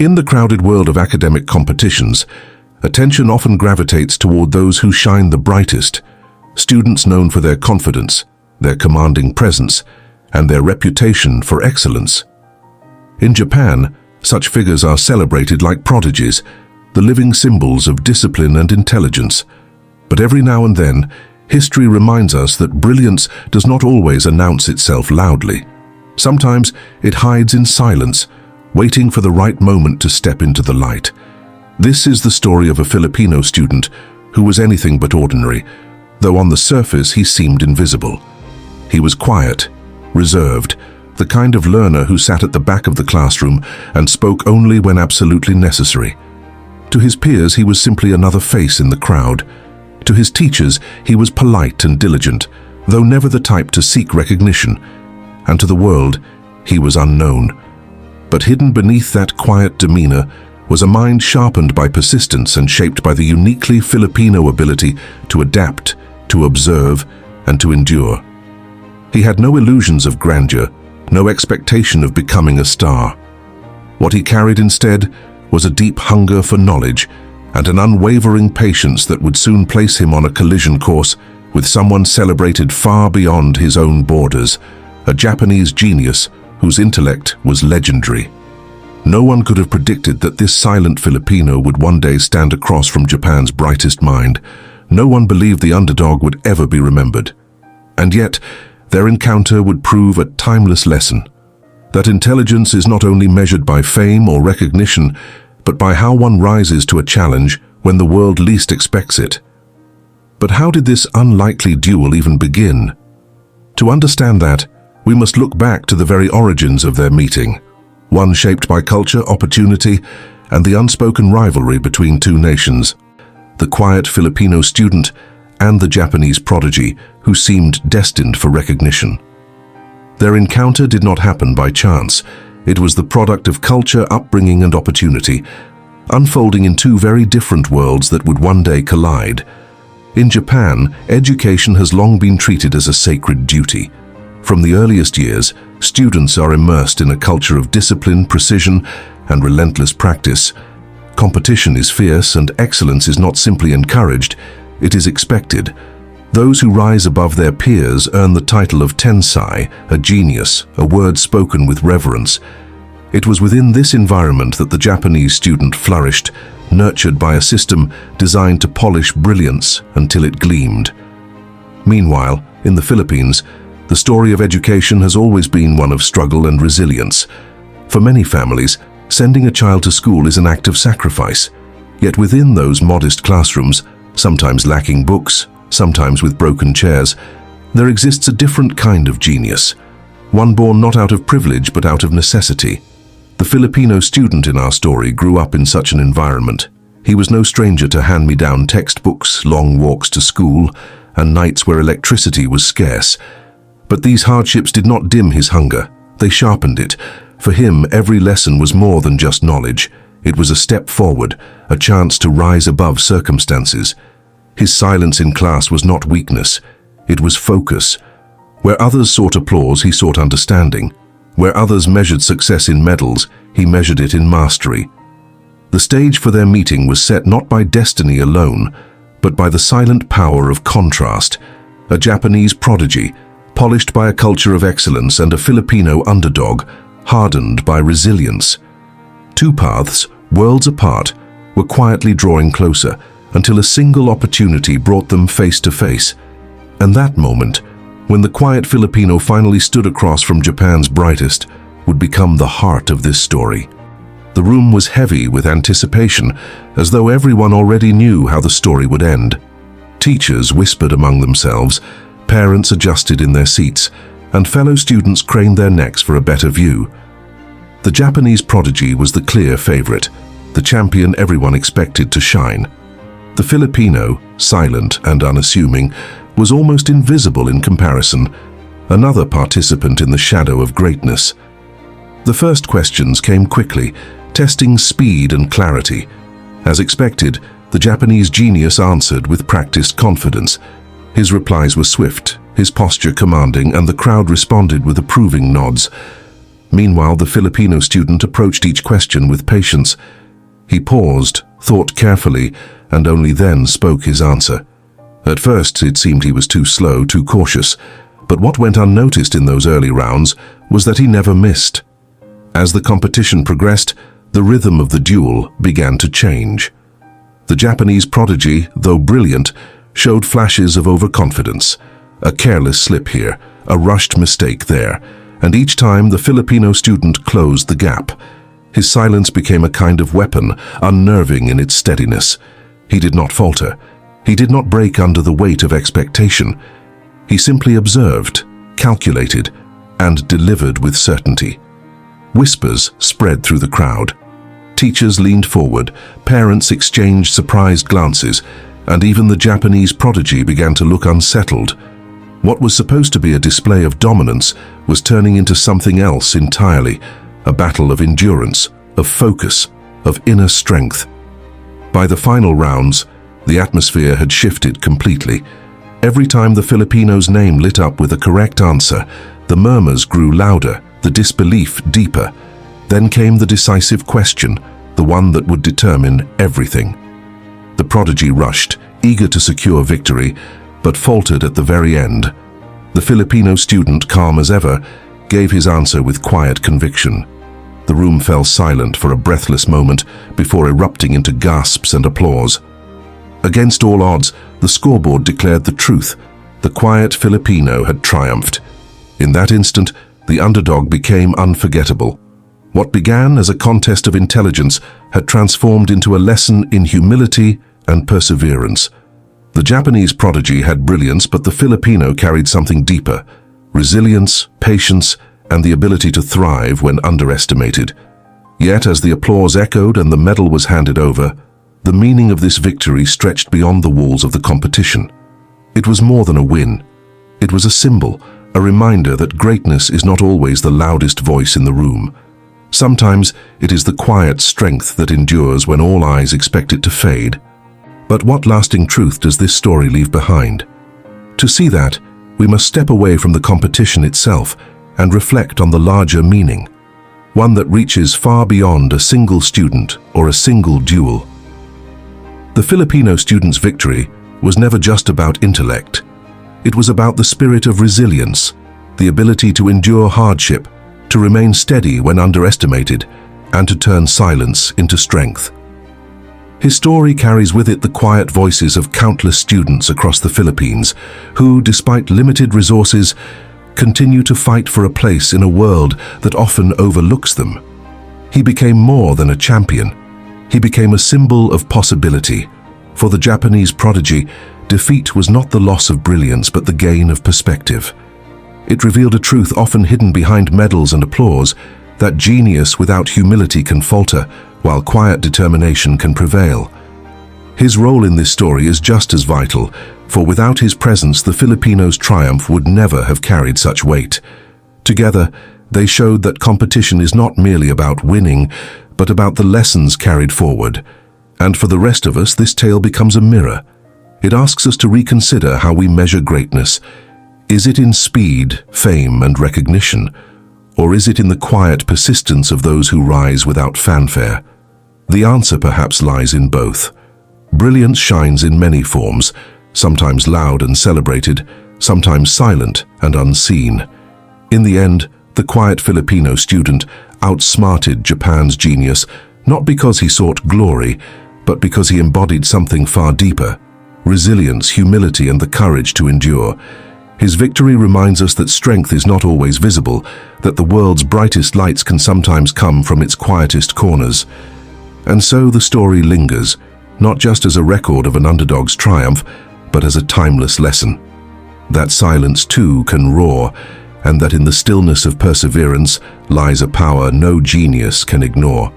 In the crowded world of academic competitions, attention often gravitates toward those who shine the brightest, students known for their confidence, their commanding presence, and their reputation for excellence. In Japan, such figures are celebrated like prodigies, the living symbols of discipline and intelligence. But every now and then, history reminds us that brilliance does not always announce itself loudly. Sometimes it hides in silence, waiting for the right moment to step into the light. This is the story of a Filipino student who was anything but ordinary, though on the surface he seemed invisible. He was quiet, reserved, the kind of learner who sat at the back of the classroom and spoke only when absolutely necessary. To his peers, he was simply another face in the crowd. To his teachers, he was polite and diligent, though never the type to seek recognition. And to the world, he was unknown. But hidden beneath that quiet demeanor was a mind sharpened by persistence and shaped by the uniquely Filipino ability to adapt, to observe, and to endure. He had no illusions of grandeur, no expectation of becoming a star. What he carried instead was a deep hunger for knowledge and an unwavering patience that would soon place him on a collision course with someone celebrated far beyond his own borders, a Japanese genius whose intellect was legendary. No one could have predicted that this silent Filipino would one day stand across from Japan's brightest mind. No one believed the underdog would ever be remembered. And yet, their encounter would prove a timeless lesson, that intelligence is not only measured by fame or recognition, but by how one rises to a challenge when the world least expects it. But how did this unlikely duel even begin? To understand that, we must look back to the very origins of their meeting, one shaped by culture, opportunity, and the unspoken rivalry between two nations, the quiet Filipino student and the Japanese prodigy who seemed destined for recognition. Their encounter did not happen by chance. It was the product of culture, upbringing, and opportunity, unfolding in two very different worlds that would one day collide. In Japan, education has long been treated as a sacred duty. From the earliest years, students are immersed in a culture of discipline, precision, and relentless practice. Competition is fierce, and excellence is not simply encouraged, it is expected. Those who rise above their peers earn the title of tensai, a genius, a word spoken with reverence. It was within this environment that the Japanese student flourished, nurtured by a system designed to polish brilliance until it gleamed. Meanwhile, in the Philippines, the story of education has always been one of struggle and resilience. For many families, sending a child to school is an act of sacrifice. Yet within those modest classrooms, sometimes lacking books, sometimes with broken chairs, there exists a different kind of genius, one born not out of privilege but out of necessity. The Filipino student in our story grew up in such an environment. He was no stranger to hand-me-down textbooks, long walks to school, and nights where electricity was scarce. But these hardships did not dim his hunger. They sharpened it. For him, every lesson was more than just knowledge. It was a step forward, a chance to rise above circumstances. His silence in class was not weakness. It was focus. Where others sought applause, he sought understanding. Where others measured success in medals, he measured it in mastery. The stage for their meeting was set not by destiny alone, but by the silent power of contrast. A Japanese prodigy, polished by a culture of excellence, and a Filipino underdog, hardened by resilience. Two paths, worlds apart, were quietly drawing closer until a single opportunity brought them face to face. And that moment, when the quiet Filipino finally stood across from Japan's brightest, would become the heart of this story. The room was heavy with anticipation, as though everyone already knew how the story would end. Teachers whispered among themselves, parents adjusted in their seats, and fellow students craned their necks for a better view. The Japanese prodigy was the clear favorite, the champion everyone expected to shine. The Filipino, silent and unassuming, was almost invisible in comparison, another participant in the shadow of greatness. The first questions came quickly, testing speed and clarity. As expected, the Japanese genius answered with practiced confidence. His replies were swift, his posture commanding, and the crowd responded with approving nods. Meanwhile, the Filipino student approached each question with patience. He paused, thought carefully, and only then spoke his answer. At first, it seemed he was too slow, too cautious, but what went unnoticed in those early rounds was that he never missed. As the competition progressed, the rhythm of the duel began to change. The Japanese prodigy, though brilliant, showed flashes of overconfidence. A careless slip here, a rushed mistake there, and each time the Filipino student closed the gap. His silence became a kind of weapon, unnerving in its steadiness. He did not falter. He did not break under the weight of expectation. He simply observed, calculated, and delivered with certainty. Whispers spread through the crowd. Teachers leaned forward, parents exchanged surprised glances, and even the Japanese prodigy began to look unsettled. What was supposed to be a display of dominance was turning into something else entirely, a battle of endurance, of focus, of inner strength. By the final rounds, the atmosphere had shifted completely. Every time the Filipino's name lit up with a correct answer, the murmurs grew louder, the disbelief deeper. Then came the decisive question, the one that would determine everything. The prodigy rushed, eager to secure victory, but faltered at the very end. The Filipino student, calm as ever, gave his answer with quiet conviction. The room fell silent for a breathless moment before erupting into gasps and applause. Against all odds, the scoreboard declared the truth. The quiet Filipino had triumphed. In that instant, the underdog became unforgettable. What began as a contest of intelligence had transformed into a lesson in humility and perseverance. The Japanese prodigy had brilliance, but the Filipino carried something deeper: resilience, patience, and the ability to thrive when underestimated. Yet, as the applause echoed and the medal was handed over, the meaning of this victory stretched beyond the walls of the competition. It was more than a win. It was a symbol, a reminder that greatness is not always the loudest voice in the room. Sometimes it is the quiet strength that endures when all eyes expect it to fade. But what lasting truth does this story leave behind? To see that, we must step away from the competition itself and reflect on the larger meaning, one that reaches far beyond a single student or a single duel. The Filipino student's victory was never just about intellect. It was about the spirit of resilience, the ability to endure hardship, to remain steady when underestimated, and to turn silence into strength. His story carries with it the quiet voices of countless students across the Philippines who, despite limited resources, continue to fight for a place in a world that often overlooks them. He became more than a champion. He became a symbol of possibility. For the Japanese prodigy, defeat was not the loss of brilliance but the gain of perspective. It revealed a truth often hidden behind medals and applause, that genius without humility can falter, while quiet determination can prevail. His role in this story is just as vital, for without his presence the Filipinos' triumph would never have carried such weight. Together, they showed that competition is not merely about winning, but about the lessons carried forward. And for the rest of us, this tale becomes a mirror. It asks us to reconsider how we measure greatness. Is it in speed, fame, and recognition? Or is it in the quiet persistence of those who rise without fanfare? The answer perhaps lies in both. Brilliance shines in many forms, sometimes loud and celebrated, sometimes silent and unseen. In the end, the quiet Filipino student outsmarted Japan's genius, not because he sought glory, but because he embodied something far deeper: resilience, humility, and the courage to endure. His victory reminds us that strength is not always visible, that the world's brightest lights can sometimes come from its quietest corners. And so the story lingers, not just as a record of an underdog's triumph, but as a timeless lesson. That silence too can roar, and that in the stillness of perseverance lies a power no genius can ignore.